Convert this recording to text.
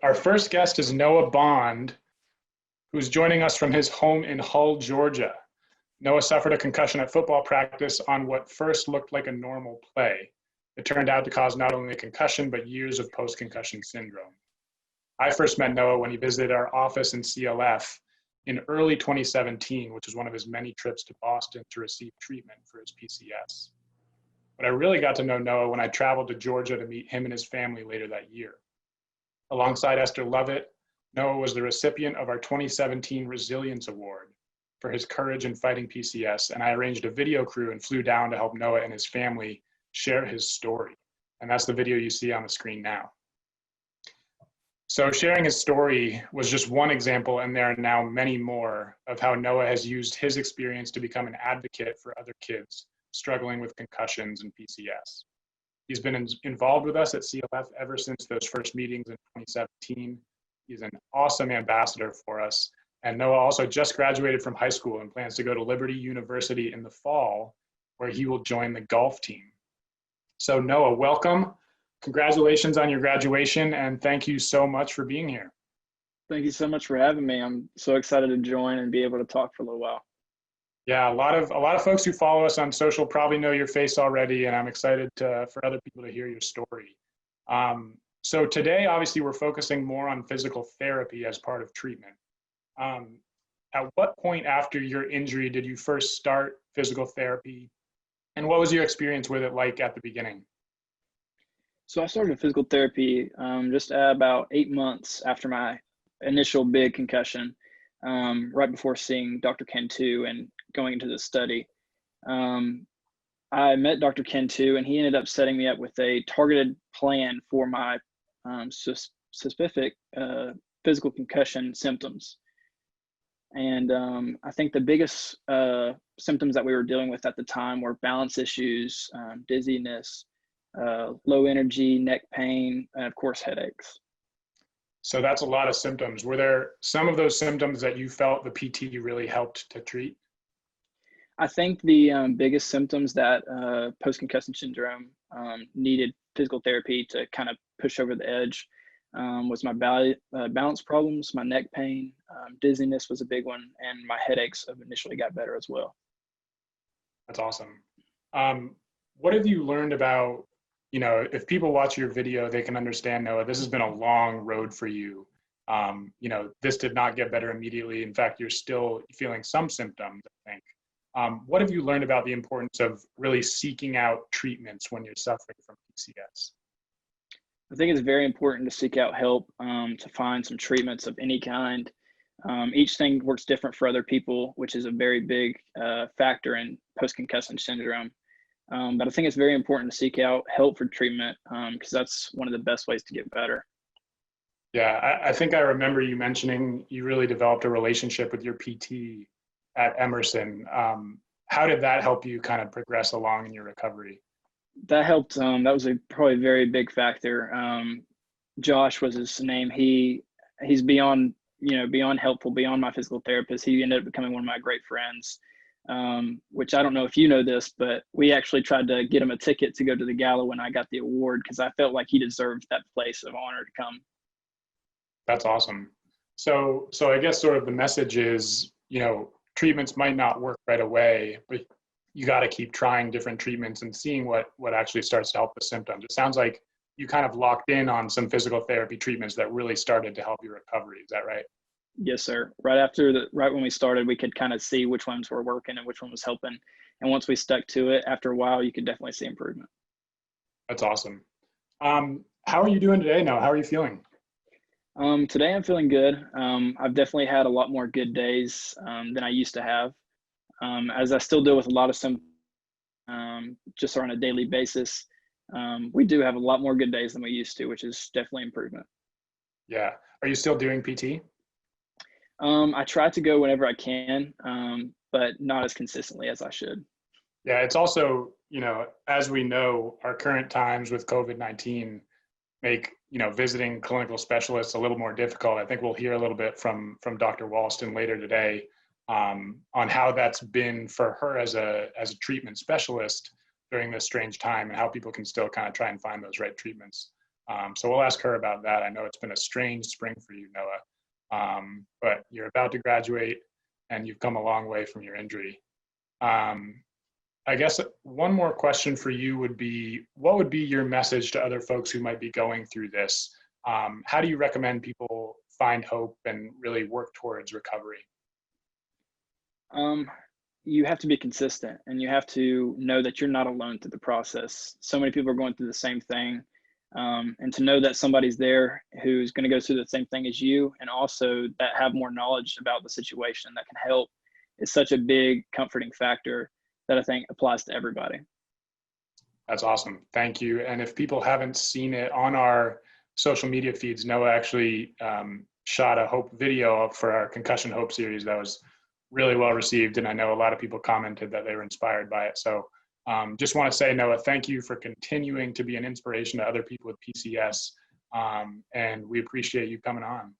Our first guest is Noah Bond, who's joining us from his home in Hull, Georgia. Noah suffered a concussion at football practice on what first looked like a normal play. It turned out to cause not only a concussion, but years of post-concussion syndrome. I first met Noah when he visited our office in CLF in early 2017, which was one of his many trips to Boston to receive treatment for his PCS. But I really got to know Noah when I traveled to Georgia to meet him and his family later that year. Alongside Esther Lovett, Noah was the recipient of our 2017 Resilience Award for his courage in fighting PCS, and I arranged a video crew and flew down to help Noah and his family share his story. And that's the video you see on the screen now. So sharing his story was just one example, and there are now many more of how Noah has used his experience to become an advocate for other kids struggling with concussions and PCS. He's been involved with us at CLF ever since those first meetings in 2017. He's an awesome ambassador for us. And Noah also just graduated from high school and plans to go to Liberty University in the fall, where he will join the golf team. So Noah, welcome. Congratulations on your graduation, and thank you so much for being here. Thank you so much for having me. I'm so excited to join and be able to talk for a little while. Yeah, a lot of folks who follow us on social probably know your face already, and I'm excited for other people to hear your story. So today, obviously, we're focusing more on physical therapy as part of treatment. At what point after your injury did you first start physical therapy, and what was your experience with it like at the beginning? So I started physical therapy just about 8 months after my initial big concussion, right before seeing Dr. Cantu and going into the study. I met Dr. Cantu, and he ended up setting me up with a targeted plan for my specific physical concussion symptoms. And I think the biggest symptoms that we were dealing with at the time were balance issues, dizziness, low energy, neck pain, and of course, headaches. So that's a lot of symptoms. Were there some of those symptoms that you felt the PT really helped to treat? I think the biggest symptoms that post-concussion syndrome needed physical therapy to kind of push over the edge was my balance problems, my neck pain, dizziness was a big one, and my headaches initially got better as well. That's awesome. What have you learned about, if people watch your video, they can understand, Noah, this has been a long road for you. This did not get better immediately. In fact, you're still feeling some symptoms, I think. What have you learned about the importance of really seeking out treatments when you're suffering from PCS? I think it's very important to seek out help, to find some treatments of any kind. Each thing works different for other people, which is a very big factor in post-concussion syndrome. But I think it's very important to seek out help for treatment because that's one of the best ways to get better. Yeah, I think I remember you mentioning you really developed a relationship with your PT at Emerson. How did that help you kind of progress along in your recovery? That helped. That was probably a very big factor. Josh was his name. He's beyond helpful, beyond my physical therapist. He ended up becoming one of my great friends, which I don't know if you know this, but we actually tried to get him a ticket to go to the gala when I got the award because I felt like he deserved that place of honor to come. That's awesome. So I guess sort of the message is, treatments might not work right away, but you got to keep trying different treatments and seeing what actually starts to help the symptoms. It sounds like you kind of locked in on some physical therapy treatments that really started to help your recovery. Is that right? Yes, sir. Right when we started, we could kind of see which ones were working and which one was helping. And once we stuck to it, after a while, you could definitely see improvement. That's awesome. How are you doing today now? How are you feeling? Today I'm feeling good. I've definitely had a lot more good days than I used to have. As I still deal with a lot of symptoms just on a daily basis, we do have a lot more good days than we used to, which is definitely improvement. Yeah. Are you still doing PT? I try to go whenever I can, but not as consistently as I should. Yeah, it's also, as we know, our current times with COVID-19 make, visiting clinical specialists a little more difficult. I think we'll hear a little bit from Dr. Walston later today. on how that's been for her as a treatment specialist during this strange time, and how people can still kind of try and find those right treatments. So we'll ask her about that. I know it's been a strange spring for you, Noah, but you're about to graduate and you've come a long way from your injury. I guess one more question for you would be, what would be your message to other folks who might be going through this? How do you recommend people find hope and really work towards recovery? You have to be consistent, and you have to know that you're not alone through the process. So many people are going through the same thing. And to know that somebody's there who's going to go through the same thing as you, and also that have more knowledge about the situation that can help, is such a big comforting factor that I think applies to everybody. That's awesome. Thank you. And if people haven't seen it on our social media feeds, Noah actually shot a hope video for our Concussion Hope series that was really well received. And I know a lot of people commented that they were inspired by it. So just want to say, Noah, thank you for continuing to be an inspiration to other people with PCS. And we appreciate you coming on.